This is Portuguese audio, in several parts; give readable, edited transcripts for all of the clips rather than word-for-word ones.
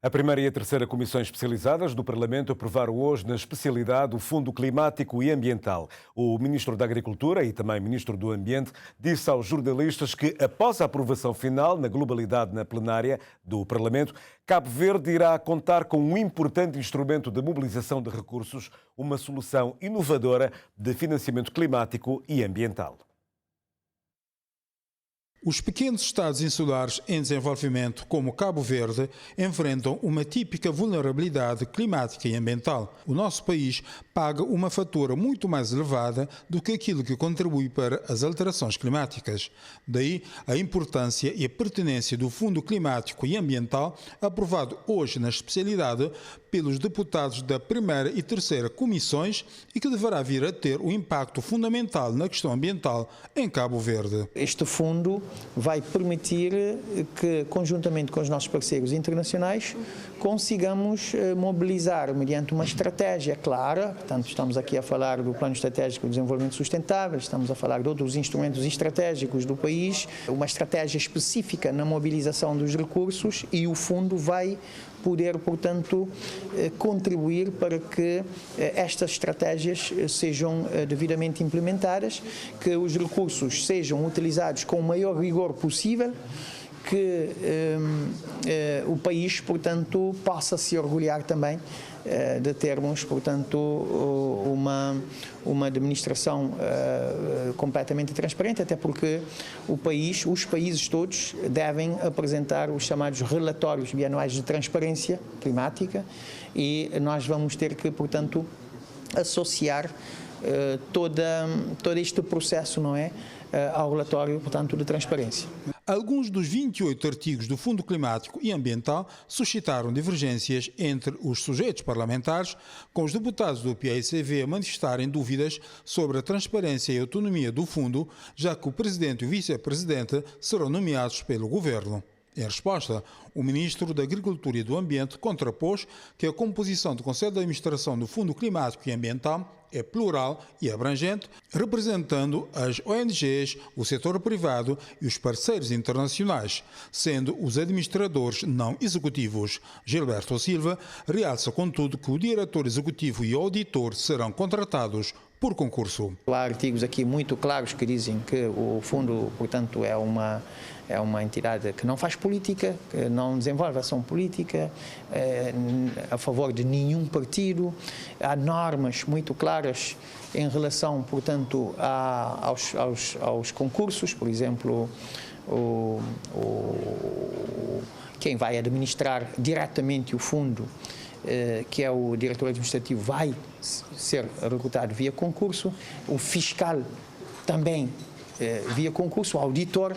A primeira e a terceira comissões especializadas do Parlamento aprovaram hoje na especialidade o Fundo Climático e Ambiental. O Ministro da Agricultura e também Ministro do Ambiente disse aos jornalistas que, após a aprovação final na globalidade na plenária do Parlamento, Cabo Verde irá contar com um importante instrumento de mobilização de recursos, uma solução inovadora de financiamento climático e ambiental. Os pequenos estados insulares em desenvolvimento, como Cabo Verde, enfrentam uma típica vulnerabilidade climática e ambiental. O nosso país paga uma fatura muito mais elevada do que aquilo que contribui para as alterações climáticas. Daí a importância e a pertinência do Fundo Climático e Ambiental, aprovado hoje na especialidade pelos deputados da primeira e terceira comissões e que deverá vir a ter um impacto fundamental na questão ambiental em Cabo Verde. Este fundo vai permitir que, conjuntamente com os nossos parceiros internacionais, consigamos mobilizar mediante uma estratégia clara. Portanto, estamos aqui a falar do Plano Estratégico de Desenvolvimento Sustentável, estamos a falar de outros instrumentos estratégicos do país, uma estratégia específica na mobilização dos recursos, e o fundo vai poder, portanto, contribuir para que estas estratégias sejam devidamente implementadas, que os recursos sejam utilizados com o maior rigor possível, que o país, portanto, possa se orgulhar também de termos, portanto, uma administração completamente transparente, até porque os países todos devem apresentar os chamados relatórios bianuais de transparência climática, e nós vamos ter que, portanto, associar todo este processo, não é, ao relatório, portanto, de transparência. Alguns dos 28 artigos do Fundo Climático e Ambiental suscitaram divergências entre os sujeitos parlamentares, com os deputados do PAICV a manifestarem dúvidas sobre a transparência e autonomia do fundo, já que o presidente e o vice-presidente serão nomeados pelo governo. Em resposta, o Ministro da Agricultura e do Ambiente contrapôs que a composição do Conselho de Administração do Fundo Climático e Ambiental é plural e abrangente, representando as ONGs, o setor privado e os parceiros internacionais, sendo os administradores não executivos. Gilberto Silva realça, contudo, que o diretor executivo e o auditor serão contratados por concurso. Há artigos aqui muito claros que dizem que o fundo, portanto, é uma entidade que não faz política, que não desenvolve ação política, a favor de nenhum partido. Há normas muito claras em relação, portanto, aos concursos. Por exemplo, quem vai administrar diretamente o fundo, que é o diretor administrativo, vai ser recrutado via concurso, o fiscal também via concurso, o auditor,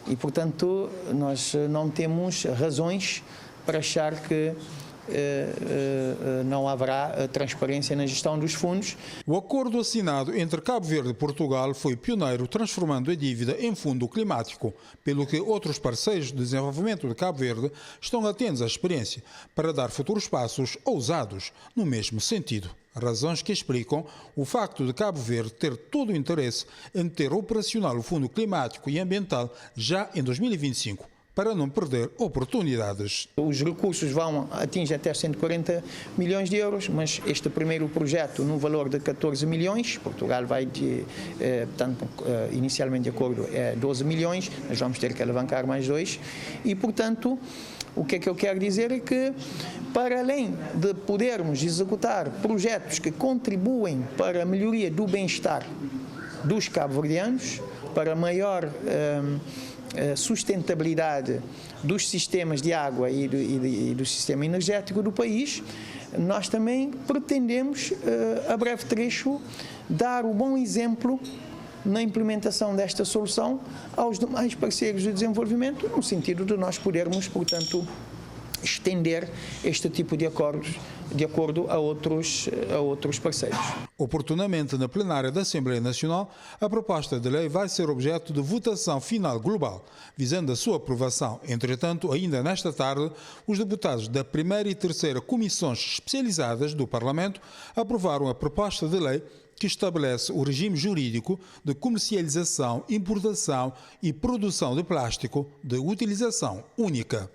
e, portanto, nós não temos razões para achar que não haverá transparência na gestão dos fundos. O acordo assinado entre Cabo Verde e Portugal foi pioneiro, transformando a dívida em fundo climático, pelo que outros parceiros de desenvolvimento de Cabo Verde estão atentos à experiência para dar futuros passos ousados no mesmo sentido. Razões que explicam o facto de Cabo Verde ter todo o interesse em ter operacional o Fundo Climático e Ambiental já em 2025, para não perder oportunidades. Os recursos atingem até 140 milhões de euros, mas este primeiro projeto, no valor de 14 milhões, Portugal vai, portanto, inicialmente de acordo, é 12 milhões, nós vamos ter que alavancar mais 2, e, portanto, o que é que eu quero dizer é que, para além de podermos executar projetos que contribuem para a melhoria do bem-estar dos cabo-verdianos, para maior sustentabilidade dos sistemas de água e do sistema energético do país, nós também pretendemos, a breve trecho, dar o bom exemplo na implementação desta solução aos demais parceiros de desenvolvimento, no sentido de nós podermos, portanto, estender este tipo de acordo a outros parceiros. Oportunamente, na plenária da Assembleia Nacional, a proposta de lei vai ser objeto de votação final global, visando a sua aprovação. Entretanto, ainda nesta tarde, os deputados da primeira e terceira comissões especializadas do Parlamento aprovaram a proposta de lei que estabelece o regime jurídico de comercialização, importação e produção de plástico de utilização única.